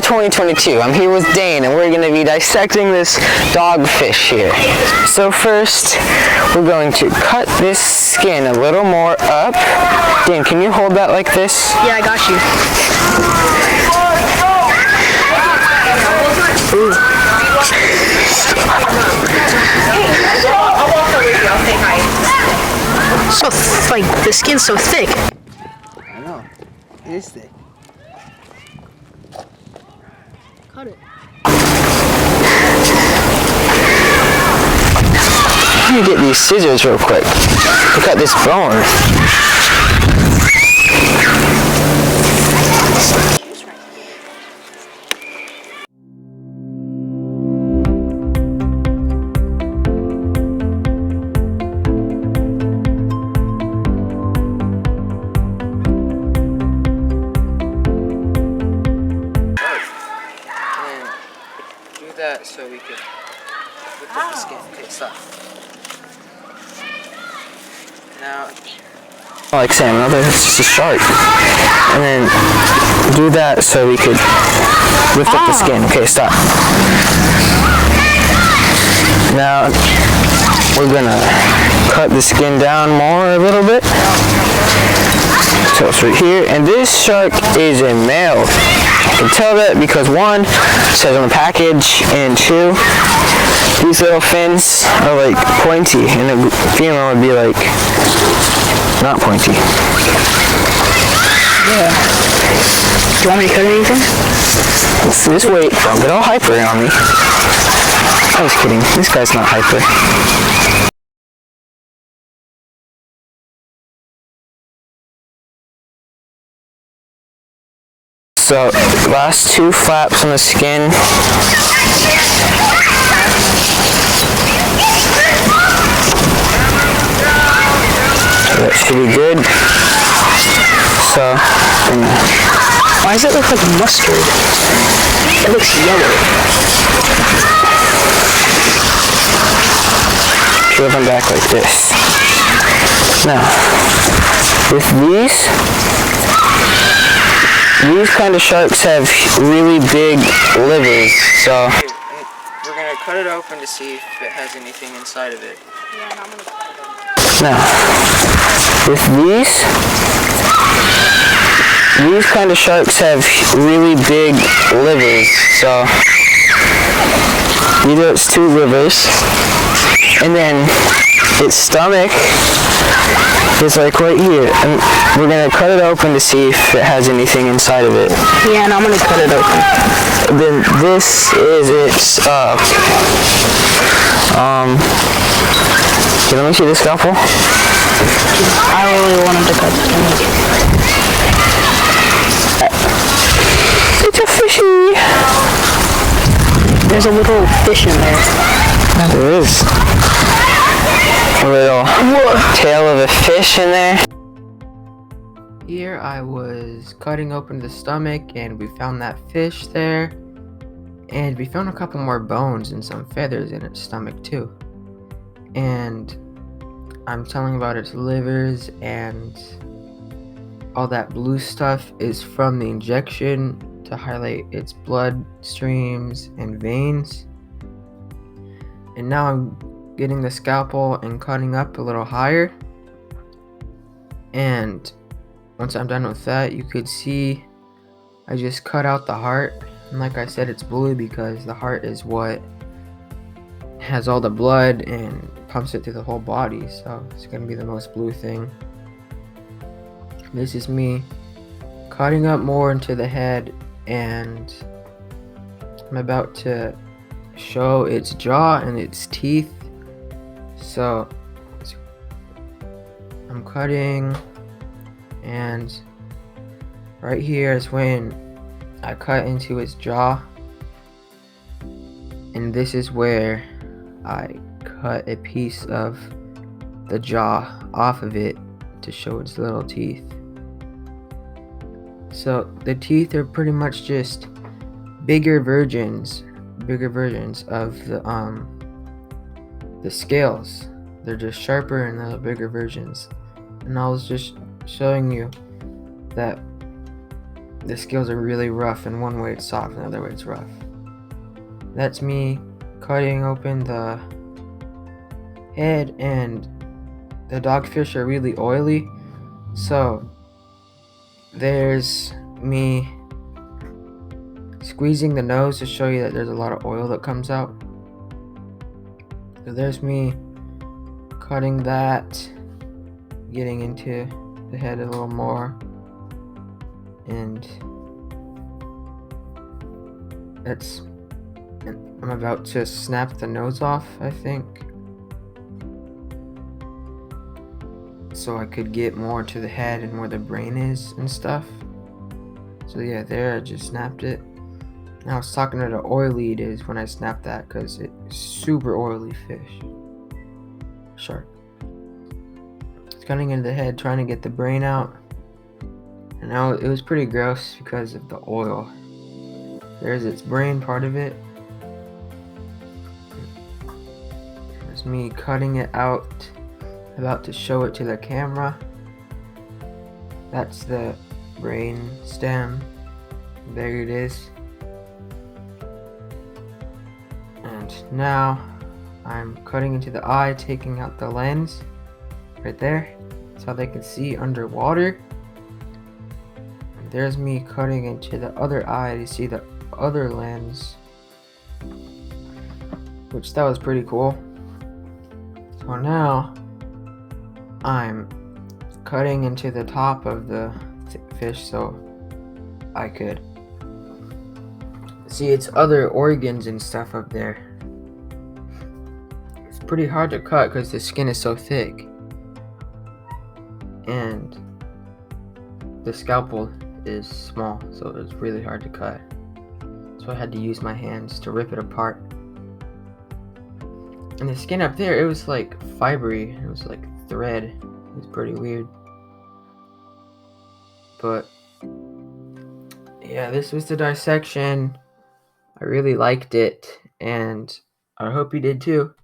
2022. I'm here with Dane and we're going to be dissecting this dogfish here. So first, we're going to cut this skin a little more up. Dane, can you hold that like this? Yeah, I got you. Ooh. I'll walk over here. I'll say hi. So, like, the skin's so thick. I know. It is thick. Cut it. Let me get these scissors real quick to cut this bone. That so we can lift up the skin. Okay, stop. Now, like salmon, it's just a shark. And then do that so we could lift up the skin. Okay, stop. Now, we're gonna cut the skin down more a little bit. So it's right here, and this shark is a male. I can tell that because one, it says on the package, and two, these little fins are like pointy, and a female would be like not pointy. Yeah. Do you want me to cut anything? Just wait, don't get all hyper on me. I was kidding, this guy's not hyper. So, last two flaps on the skin. That should be good. So, why does it look like mustard? It looks yellow. Peel them back like this. Now, with these kind of sharks have really big livers, so we're going to cut it open to see if it has anything inside of it. Yeah, and I'm going to cut it open. Now, with these kind of sharks have really big livers, so either it's two livers, and then its stomach is like right here, and we're gonna cut it open to see if it has anything inside of it. Yeah, and I'm gonna cut it open. And then this is its let me see the scalpel. I really wanted to cut it. It's a fishy. There's a little fish in there. There is. A little tail of a fish in there. Here I was cutting open the stomach and we found that fish there. And we found a couple more bones and some feathers in its stomach too. And I'm telling about its livers, and all that blue stuff is from the injection to highlight its blood streams and veins. And now I'm getting the scalpel and cutting up a little higher, and once I'm done with that, you could see I just cut out the heart, and like I said, it's blue because the heart is what has all the blood and pumps it through the whole body, so it's gonna be the most blue thing. This is me cutting up more into the head, and I'm about to show its jaw and its teeth. So I'm cutting, and right here is when I cut into its jaw, and this is where I cut a piece of the jaw off of it to show its little teeth. So the teeth are pretty much just bigger versions of the scales. They're just sharper and they're bigger versions. And I was just showing you that The scales are really rough, and one way it's soft, and the other way it's rough. That's me cutting open the head, and the dogfish are really oily, so there's me squeezing the nose to show you that there's a lot of oil that comes out. So there's me cutting that, getting into the head a little more, and I'm about to snap the nose off, I think, so I could get more to the head and where the brain is and stuff. So yeah, there, I just snapped it. And I was talking about how oily it is when I snapped that, because it's super oily fish. Shark. It's cutting into the head, trying to get the brain out. And now it was pretty gross because of the oil. There's its brain part of it. There's me cutting it out, about to show it to the camera. That's the brain stem. There it is. And now I'm cutting into the eye, taking out the lens right there, so they can see underwater. And there's me cutting into the other eye to see the other lens, which that was pretty cool. So now I'm cutting into the top of the fish so I could see its other organs and stuff up there. It's pretty hard to cut because the skin is so thick, and the scalpel is small, so it's really hard to cut. So I had to use my hands to rip it apart. And the skin up there, it was like fibery, it was like thread. It was pretty weird. But yeah, this was the dissection. I really liked it, and I hope you did too.